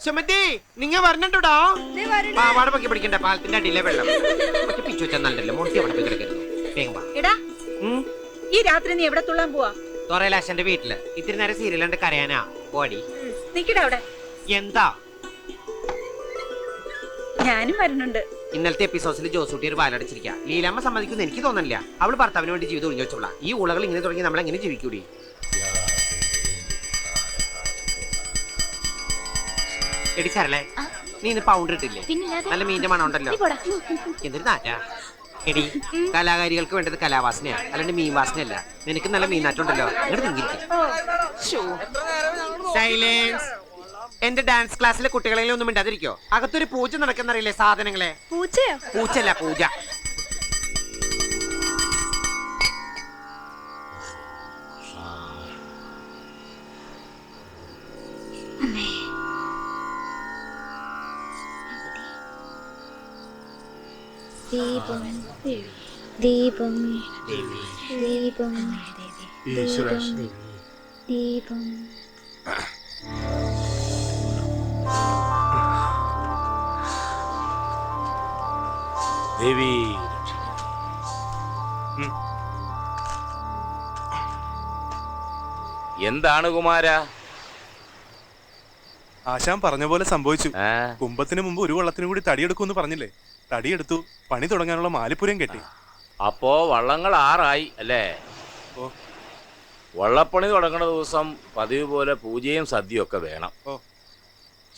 സുമതി നിങ്ങ വരണുണ്ടോടാ? പാവാട പൊക്കി പിടിക്കണ്ട, പാലത്തിന്റെ അടിയിലെ വെള്ളം പിച്ചു വെച്ചാൽ നല്ലല്ലോ. മുട്ടി അവിടെ പോയി കിടക്കരുത്. വേഗം വാ. ഈ രാത്രി നീ എവിടെ തുള്ളാൻ പോവാ? തൊറയിലാശന്റെ വീട്ടില് ഇത്തിരി നേരം സീരിയൽ കണ്ട് കരയാനാ. ഓടി നിക്കടാ അവിടെ. എന്താ? ഞാനും വരുന്നുണ്ട്. ഇന്നലത്തെ എപ്പിസോഡ്സിൽ ജോസൂട്ടി ഒരു വാലടച്ചിരിക്കുക. ലീലാമ്മ സമ്മതിക്കുന്നു എനിക്ക് തോന്നുന്നില്ല. അവള് ഭർത്താവിന് വേണ്ടി ജീവിതം ഒഴിഞ്ഞു വെച്ചോളാം. ഈ ഉളകൾ ഇങ്ങനെ തുടങ്ങി നമ്മൾ എങ്ങനെ ജീവിക്കൂടി? എടി സരളെ, നീ ഇന്ന് പൗണ്ടർ ഇട്ടില്ലേ? നല്ല മീന്റെ മണം ഉണ്ടല്ലോ. എന്തൊരു നാറ്റാ. എടി, കലാകാരികൾക്ക് വേണ്ടത് കലാവാസനയാ, അല്ലാണ്ട് മീൻ വാസനയല്ല. നിനക്ക് നല്ല മീനാറ്റുണ്ടല്ലോ. ഇങ്ങോട്ട് തിങ്ങിരിക്കും. സൈലൻസ്. എന്റെ ഡാൻസ് ക്ലാസ്സിലെ കുട്ടികളെ ഒന്നും മിണ്ടാതിരിക്കോ? അകത്തൊരു പൂജ നടക്കുന്നറിയില്ലേ സാധനങ്ങളെ? പൂച്ചയോ? പൂച്ചല്ല, പൂജ. ദീപം ദീപം ദീപം ദീപം. ദേവി എന്താണ് കുമാര? ആശാൻ പറഞ്ഞ പോലെ സംഭവിച്ചു. കുംഭത്തിന് മുമ്പ് ഒരു വള്ളത്തിനും കൂടി തടിയെടുക്കുമെന്ന് പറഞ്ഞില്ലേ? തടിയെടുത്തു. പണി തുടങ്ങാനുള്ള മാലിപ്പുരം കെട്ടി. അപ്പോ വള്ളങ്ങൾ 6 ആയി അല്ലേ? വള്ളപ്പണി തുടങ്ങണ ദിവസം പതിവ് പോലെ പൂജയും സദ്യയും ഒക്കെ വേണം.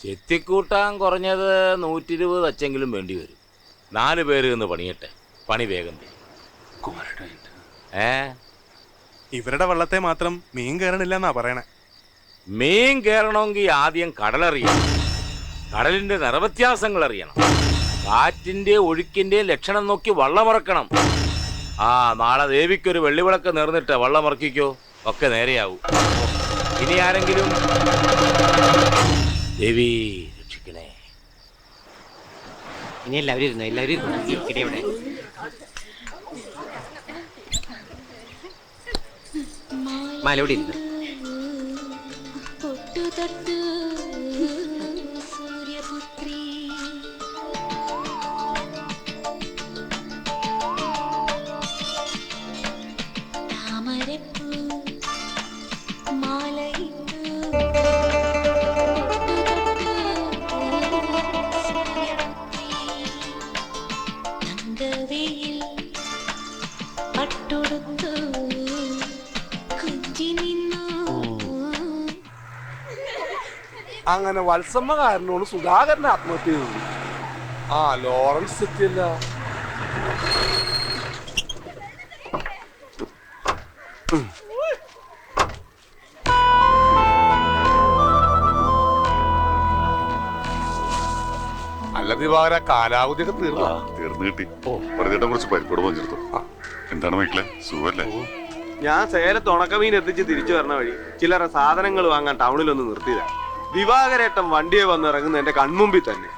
ചെത്തിക്കൂട്ടാൻ കുറഞ്ഞത് 120 തച്ചെങ്കിലും വേണ്ടി വരും. 4 പേര് നിന്ന് പണിയട്ടെ. പണി വേഗം ഇവരുടെ വള്ളത്തെ മാത്രം മീൻ കയറണില്ലെന്നാ പറയണേ. മീൻ കയറണമെങ്കിൽ ആദ്യം കടലറിയണം. കടലിന്റെ നിറവ്യത്യാസങ്ങൾ അറിയണം. കാറ്റിന്റെ ഒഴുക്കിന്റെ ലക്ഷണം നോക്കി വള്ളമിറക്കണം. നാളെ ദേവിക്കൊരു വെള്ളിവിളക്ക് നേർന്നിട്ട് വള്ളമിറക്കിക്കോ, ഒക്കെ നേരെയാവും. ഇനി ആരെങ്കിലും ദേവി രക്ഷിക്കണേ. ഇനി എല്ലാവരും ഇരുന്നു, എല്ലാവരും ഇരിക്കട്ടെ. ഇവിടെ മലയോടെ ഇരുന്നു. അങ്ങനെ വത്സമ്മ കാരനോട് സുധാകരനെ ആത്മഹത്യ ചെയ്തു. ലോറൻസ് തെറ്റിയല്ല. അല്ല ദിവാകര, കാലാവധിയൊക്കെ തീർന്നു കിട്ടി. വെറുതെ കുറച്ച് പരിപ്പോട് പഞ്ചെടുത്തു. എന്താണ് മക്കളെ, സുഖല്ലേ? ഞാൻ സേലത്ത് ഉണക്കമീൻ എത്തിച്ച് തിരിച്ചു വരണ വഴി ചില്ലറ സാധനങ്ങൾ വാങ്ങാൻ ടൗണിലൊന്ന് നിർത്തിയതാ. ദിവാകരേട്ടൻ വണ്ടിയെ വന്നിറങ്ങുന്ന എന്റെ കൺമുമ്പിൽ തന്നെ.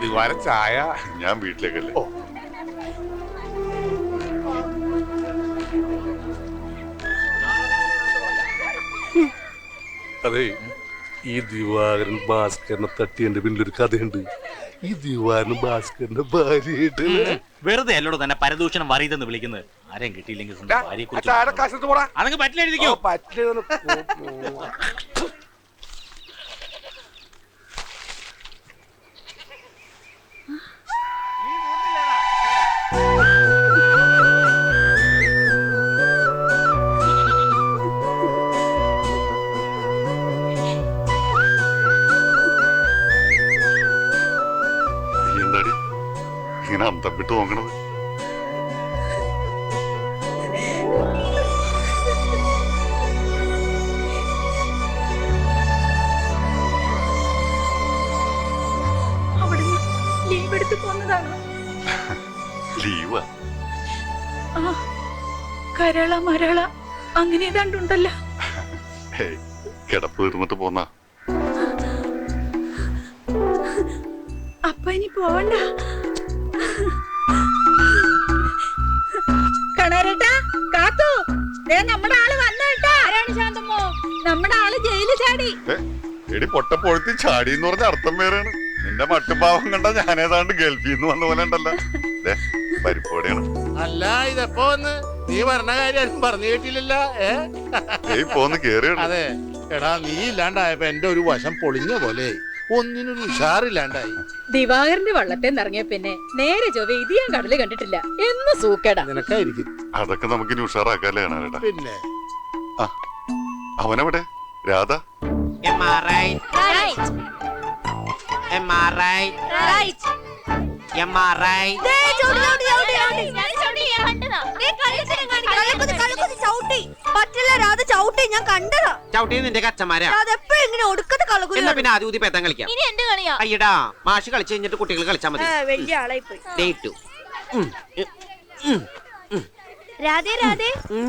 ദിവാര ചായ ഞാൻ വീട്ടിലേക്കല്ലേ. അതെ, ഈ ദിവാകരൻ ഭാസ്കരനെ തട്ടിയതിന്റെ പിന്നിലൊരു കഥയുണ്ട്. ഈ ദിവാകരൻ ഭാസ്കരന്റെ ഭാര്യയായിട്ട് വെറുതെ അല്ലോട് തന്നെ പരദൂഷണം വറിയതെന്ന് വിളിക്കുന്നത്. ആരെയും കിട്ടിയില്ലെങ്കിൽ അതങ്ങ് പറ്റില്ല എഴുതിക്കോ. എന്താടി ഇങ്ങനെ അന്തം വിട്ട് നോക്കണത്? ലീവാ? കരള മരള അങ്ങനെ ഏതാണ്ടുണ്ടല്ലോ. കിടപ്പ് തീർന്നിട്ട് പോന്നാ. അപ്പ ഇനി പോവണ്ട. കണാരേട്ടാ, കാത്തു, നമ്മുടെ ആള് വന്നു കേട്ടാ. ആരാണ് ശാന്തമ്മോ? നമ്മുടെ ആള് ജയിലിൽ എടി പൊട്ടപ്പൊഴുത്തി ചാടി എന്ന് പറഞ്ഞ അർത്ഥം വേറെയാണ്. നിന്റെ മട്ടുപാവം കണ്ട ഞാനേതാണ്ട് ഗൾഫിൽ നിന്ന് വന്ന പോലെ ഉണ്ടല്ലോ. പരിപ്പോടെയാണ്. അല്ല ഇതെപ്പോ വന്ന് നീ പറഞ്ഞ കാര്യം പറഞ്ഞു കേട്ടില്ലല്ലോ. പോന്ന് കേറിയാണ്. അതെ എടാ, നീ ഇല്ലാണ്ടായപ്പോ എന്റെ ഒരു വശം പൊളിഞ്ഞ പോലെ ഒന്നിനൊരു ഉഷാറില്ലാണ്ടായി. ദിവാകരന്റെ വള്ളത്തെ ഇറങ്ങിയ പിന്നെ നേരെ ചൊവ്വ ഇത് ഞാൻ കടല് കണ്ടിട്ടില്ല. എന്ന് സൂക്കേടാ. നിനക്കായിരിക്കും. അതൊക്കെ നമുക്ക് ഇനി ഉഷാറാക്കാല്ലേ കാണാ. പിന്നെ അവനെവിടെ? രാധ ചവിട്ടി നിന്റെ കച്ചന്മാരാ. പിന്നെ ആദ്യം ഊതി പേത്തം കളിക്കാം. അയ്യടാ, മാഷ് കളിച്ചു കഴിഞ്ഞിട്ട് കുട്ടികൾ കളിച്ചാ മതി. വലിയ ആളായി പോയി.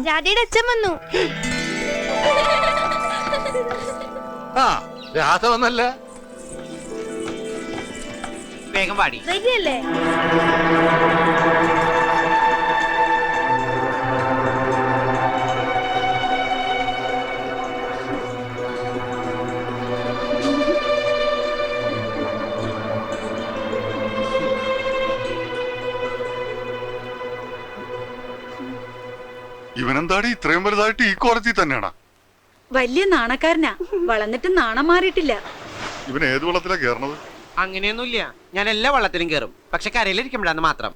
രാധയുടെ അച്ഛൻ വന്നു. ആ രാധ വന്നല്ല. വേഗം പാടി. വരികയല്ലേ? ഇവനെന്താടി ഇത്രയും വലുതായിട്ട് ഈ കോളേജിൽ തന്നെയാണോ? വലിയ നാണക്കാരനാ. വളർന്നിട്ട് നാണം മാറിയിട്ടില്ല. ഇവൻ ഏത് വെള്ളത്തിലാ കേറണത്? അങ്ങനെയൊന്നുമില്ല, ഞാൻ എല്ലാ വള്ളത്തിലും കയറും. പക്ഷെ കരയിലിരിക്കുമ്പോഴാന്ന് മാത്രം.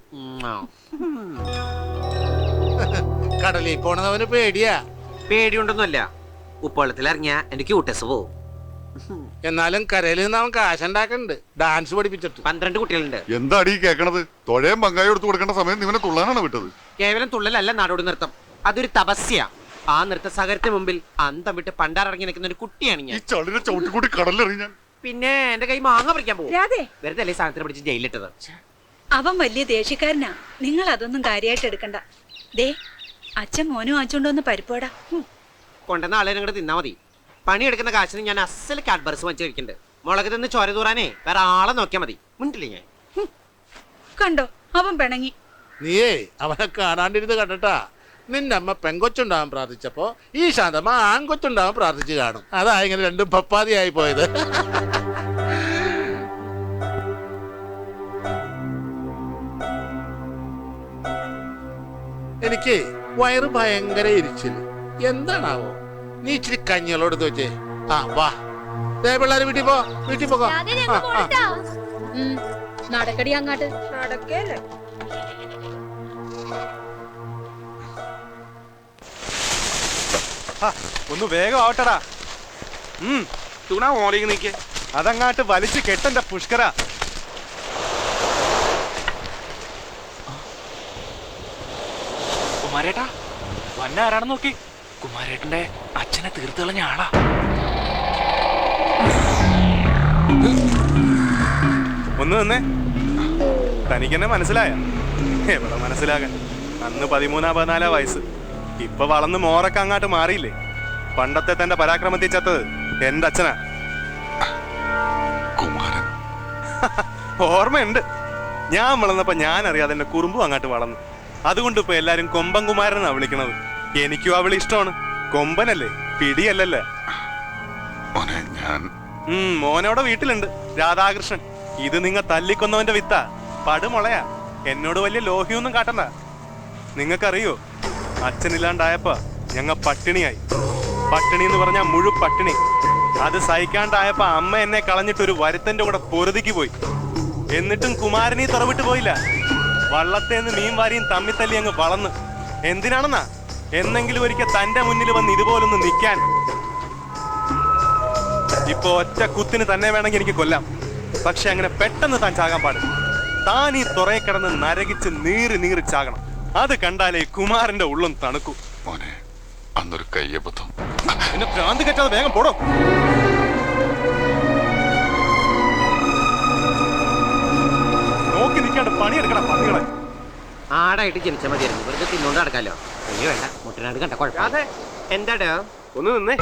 കടലിൽ പോണവന് പേടിയാ. പേടിയുണ്ടൊന്നുമല്ല, ഉപ്പുവെള്ളത്തിൽ ഇറങ്ങിയ എന്റെ ക്യൂട്ടസ് പോവും. എന്നാലും കരയിൽ നിന്ന് അവൻ കാശുണ്ടാക്കുന്നുണ്ട് ഡാൻസ് പഠിപ്പിച്ചിട്ട്. 12 കുട്ടികളുണ്ട്. എന്താടി കേക്കണത്? തൊഴയും പങ്കായി എടുത്തു കൊടുക്കേണ്ട സമയം ഇവനെ തുള്ളാനാണ് വിട്ടത്. കേവലം തുള്ളലല്ല നാടോടി നൃത്തം, അതൊരു തപസ്യ. ആ നൃത്ത സാഗരത്തിന് മുമ്പിൽ അന്തം വിട്ട് പണ്ടാറിറങ്ങി നിൽക്കുന്ന ഒരു കുട്ടിയാണ് ഞാൻ. ഈ ചളിനെ ചവിട്ടിക്കൂടി കടലെറിയാൻ. പിന്നെ എന്റെ കൈ മാങ്ങ പറിക്കാൻ പോകും. വെറുതെ അല്ലേ സാധനത്തിന് പിടിച്ച് ജയിലിട്ടത്. അവൻ വലിയ ദേഷ്യക്കാരനാ. നിങ്ങൾ അതൊന്നും കാര്യമായിട്ട് എടുക്കണ്ട. ദേ അച്ഛൻ മോനും വാങ്ങിച്ചോണ്ടോന്ന് പരിപ്പോടാ. കൊണ്ടുവന്ന ആളെ നിങ്ങടെ തിന്നാ മതി. പണിയെടുക്കുന്ന കാശിന് ഞാൻ അസല് കാഡ്ബർസ് വാങ്ങിച്ചു കഴിക്കുന്നുണ്ട്. മുളക് തിന്ന് ചോര തൂറാനേ വേറെ ആളെ നോക്കിയാൽ മതി. മുണ്ടില്ലേ ഞാൻ. കണ്ടോ അവൻ പിണങ്ങി. നീയേ അവനെ കാണാണ്ടിരുന്ന് കണ്ടട്ടാ. നിന്റെ അമ്മ പെങ്കൊച്ചുണ്ടാവാൻ പ്രാർത്ഥിച്ചപ്പോ ഈ ശാന്തമ്മ ആൺകൊച്ചുണ്ടാവാൻ പ്രാർത്ഥിച്ചു കാണും. അതാ ഇങ്ങനെ രണ്ടും പപ്പാതിയായി പോയത്. എനിക്ക് വയറ് ഭയങ്കര എരിച്ചില്. എന്താണാവോ? നീ ഇച്ചിരി കഞ്ഞികളോട് തോച്ചേ. ആ വാ പിള്ളേര് വീട്ടിൽ പോ, വീട്ടിൽ പോകോ. നടക്കടി അങ്ങാട്ട്. നടക്കേല്ലേ? ഒന്ന് വേഗം ആവട്ടടാ. തുണ മോളിക്ക് നിൽക്കേ. അതങ്ങാട്ട് വലിച്ചു കെട്ടന്റെ പുഷ്കര. കുമാരേട്ടാ വന്ന ആരാണെന്ന് നോക്കി. കുമാരേട്ടന്റെ അച്ഛനെ തീർത്ത് കളഞ്ഞ ആളാ. ഒന്ന് നിന്നേ. തനിക്കെന്നെ മനസ്സിലായ? എവിടെ മനസ്സിലാകാൻ? അന്ന് 13-14 വയസ്സ്. ഇപ്പൊ വളർന്ന് മോറൊക്കെ അങ്ങാട്ട് മാറിയില്ലേ. പണ്ടത്തെ തന്റെ പരാക്രമത്തിൽ ചത്തത് എന്റെ അച്ഛനാ. കുമാരൻ. ഓർമ്മയുണ്ട്. ഞാൻ വളർന്നപ്പോ ഞാൻ അറിയാതെ എന്റെ കുറുമ്പും അങ്ങാട്ട് വളർന്നു. അതുകൊണ്ട് ഇപ്പൊ എല്ലാരും കൊമ്പൻ കുമാരനാ വിളിക്കണത്. എനിക്കും അവള് ഇഷ്ടമാണ്. കൊമ്പനല്ലേ, പിടിയല്ലല്ലേ. മോനോടെ വീട്ടിലുണ്ട്, രാധാകൃഷ്ണൻ. ഇത് നിങ്ങ തല്ലിക്കൊന്നവന്റെ വിത്താ, പടുമുളയാ. എന്നോട് വലിയ ലോഹ്യൊന്നും കാട്ടണ്ട. നിങ്ങൾക്കറിയോ, അച്ഛനില്ലാണ്ടായപ്പോ ഞങ്ങ പട്ടിണിയായി. പട്ടിണി എന്ന് പറഞ്ഞാൽ മുഴു പട്ടിണി. അത് സഹിക്കാണ്ടായപ്പോ അമ്മ എന്നെ കളഞ്ഞിട്ടൊരു വരുത്തന്റെ കൂടെ പൊറുതിക്ക് പോയി. എന്നിട്ടും കുമാരനീ തുറവിട്ട് പോയില്ല. വള്ളത്തേന്ന് മീൻ വാരിയും തമ്മിത്തല്ലി അങ്ങ് വളർന്ന്. എന്തിനാണെന്നാ? എന്നെങ്കിലും ഒരിക്കൽ തന്റെ മുന്നിൽ വന്ന് ഇതുപോലൊന്ന് നിൽക്കാൻ. ഇപ്പൊ ഒറ്റ കുത്തിന് തന്നെ വേണമെങ്കിൽ എനിക്ക് കൊല്ലാം. പക്ഷെ അങ്ങനെ പെട്ടെന്ന് താൻ ചാകാൻ പാടില്ല. താൻ ഈ തുറയെ കിടന്ന് നരകിച്ച് നീറി ചാകണം. അത് കണ്ടാലേ കുമാരന്റെ ഉള്ളം തണുക്കൂ. മോനെ, അന്നൊരു കയ്യബദ്ധം. എന്നെ ഭ്രാന്തി കെട്ടാതെ വേഗം പോടോ. നോക്കി നിൽക്കാണ്ട് പണിയെടുക്കണ പന്നികളെ. ആടായിട്ട് ജനിച്ചാൽ മതിയായിരുന്നു, വെറുതെ തിന്നോണ്ട് നടക്കാലോ. അയ്യോ വേണ്ട, മുട്ടനാട് കണ്ട കുഴപ്പമില്ല. എന്താടാ ഒന്ന് നിന്നേ.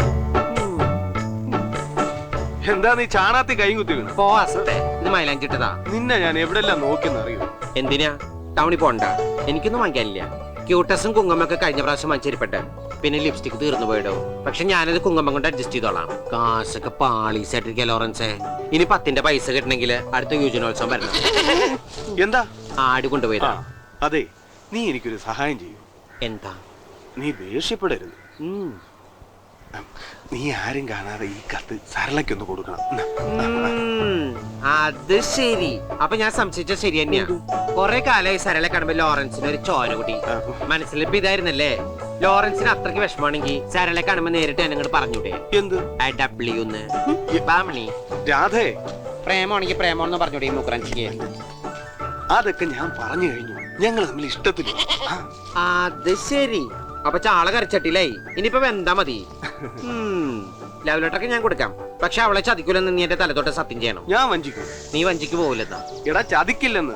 എന്താ നീ ചാണാത്തി കൈ കുത്തി വീണ? പോവാസത്തെ ഇത് മൈലാഞ്ചിട്ടതാ. നിന്നെ ഞാൻ എവിടെല്ലാം നോക്കിയെന്ന് അറിയൂ. എന്തിനാ? ടൗണിൽ പോണ്ട, എനിക്കൊന്നും വാങ്ങിക്കാനില്ല. ക്യൂട്ടസും കുങ്ങമ്മൊക്കെ കഴിഞ്ഞ പ്രാവശ്യം വാങ്ങിച്ചിരിപ്പട്ടെ. പിന്നെ ലിപ്സ്റ്റിക് തീർന്നു പോയിടോ. പക്ഷെ ഞാനത് കുങ്കുമം കൊണ്ട് അഡ്ജസ്റ്റ് ചെയ്തോളാം. കാശൊക്കെ പാളീസായിട്ടിരിക്കുക ലോറൻസേ. ഇനി 10ന്റെ പൈസ കിട്ടണമെങ്കിൽ അടുത്ത യുവജനോത്സവം വരണം. എന്താ ആട് കൊണ്ടുപോയതാ. അതെ, നീ എനിക്കൊരു സഹായം ചെയ്യൂ. എന്താ? നീ ദേഷ്യപ്പെടരുത്. നീ ആരും കാണാതെ ഈ കത്ത് സരളയ്ക്കൊന്ന് കൊടുക്കണം. അത് ശരി. അപ്പൊ ഞാൻ സംശയിച്ച ശരി തന്നെയാ. കൊറേ കാലമായി സരളെ കാണുമ്പോ ലോറൻസിന് ഒരു ചോര കൂടി. മനസ്സിലിപ്പോ ഇതായിരുന്നല്ലേ? ലോറൻസിന് അത്രയ്ക്ക് വിഷമാണെങ്കിൽ സരളെ കാണുമ്പോ നേരിട്ട് എന്നോട് പറഞ്ഞൂടെ? എന്ത് ഡബ്ല്യൂന്ന് ബാമണി രാധേ, പ്രേമാണെങ്കിൽ പ്രേമോന്ന് പറഞ്ഞൂടെ ഈ മുക്രാൻസിക്ക്? അതൊക്കെ ഞാൻ പറഞ്ഞു കഴിഞ്ഞു. ഞങ്ങൾ തമ്മിൽ ഇഷ്ടത്തില്ല. അത് ശരി. അപ്പൊ ചാള കരച്ചട്ടിലായി. ഇനിയിപ്പോ എന്താ മതി? ലവ് ലെറ്ററൊക്കെ ഞാൻ കൊടുക്കാം. പക്ഷെ അവളെ ചതിക്കൂലെന്ന് നീ എന്റെ തലത്തോട്ട് സത്യം ചെയ്യണം. ഞാൻ വഞ്ചിക്കും. നീ വഞ്ചിക്ക് പോകില്ലെന്നാ? എടാ, ചതിക്കില്ലെന്ന്.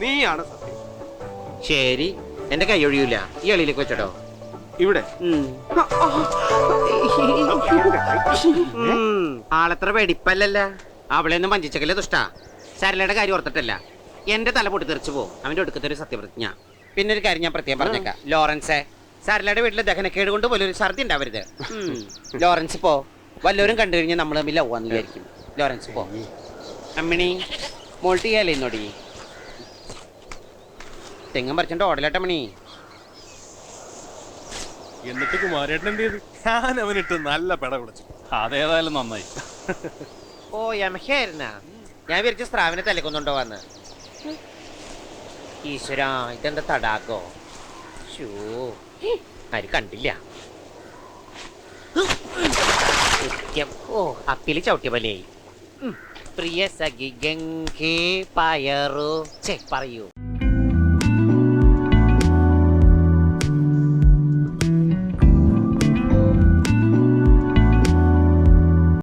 നീയാണ് സത്യം. ശരി, എന്റെ കൈ ഒഴിയൂല. ഈ എളിയിലേക്ക് വെച്ചോ. ഇവിടെ ആളെത്ര വെടിപ്പല്ലല്ല. അവളെയൊന്നും വഞ്ചിച്ചക്കല്ലേ ദുഷ്ടാ. സരളയുടെ കാര്യം ഓർത്തിട്ടല്ല. എന്റെ തല പൊട്ടി തെറിച്ചു പോകും. അവന്റെ ഒടുക്കത്തെ ഒരു സത്യപ്രതിജ്ഞ. പിന്നെ ഒരു കാര്യം ഞാൻ പ്രത്യേകം പറഞ്ഞേക്കാം. ലോറൻസേ, സരളയുടെ വീട്ടിലെ ദഹനക്കേട് കൊണ്ട് പോലൊരു ഛർദി ഉണ്ടാവരുത്. ലോറൻസ് പോ. വല്ലവരും കണ്ടു കഴിഞ്ഞാൽ നമ്മൾ തമ്മിൽ ലവാന്ന് വിചാരിക്കും. ലോറൻസ് പോ. അമ്മിണി മോൾട്ട് ചെയ്യാലേ ഇന്നോടി. തെങ്ങും പറിച്ചോണ്ട് ഓടലട്ടമ്മണി. എന്നിട്ട് കുമാരേട്ടൻ എന്ത് ചെയ്തു? ഞാൻ അവനിട്ട് നല്ല പെട വിളിച്ചു. അതേതായാലും നന്നായി. ഓ യമഹയായിരുന്ന. ഞാൻ വിചാരിച്ച സ്രാവിനെ തലക്കൊന്നുണ്ടോ വന്ന്. ഈശ്വരാ, ഇതെന്താ തടാകോ? ഷൂ, ആരും കണ്ടില്ല. ഓ, അപ്പില് ചവിട്ടിയ പോലെയായി. പ്രിയ സഖി ഗംഗേ പയറു പറയൂ.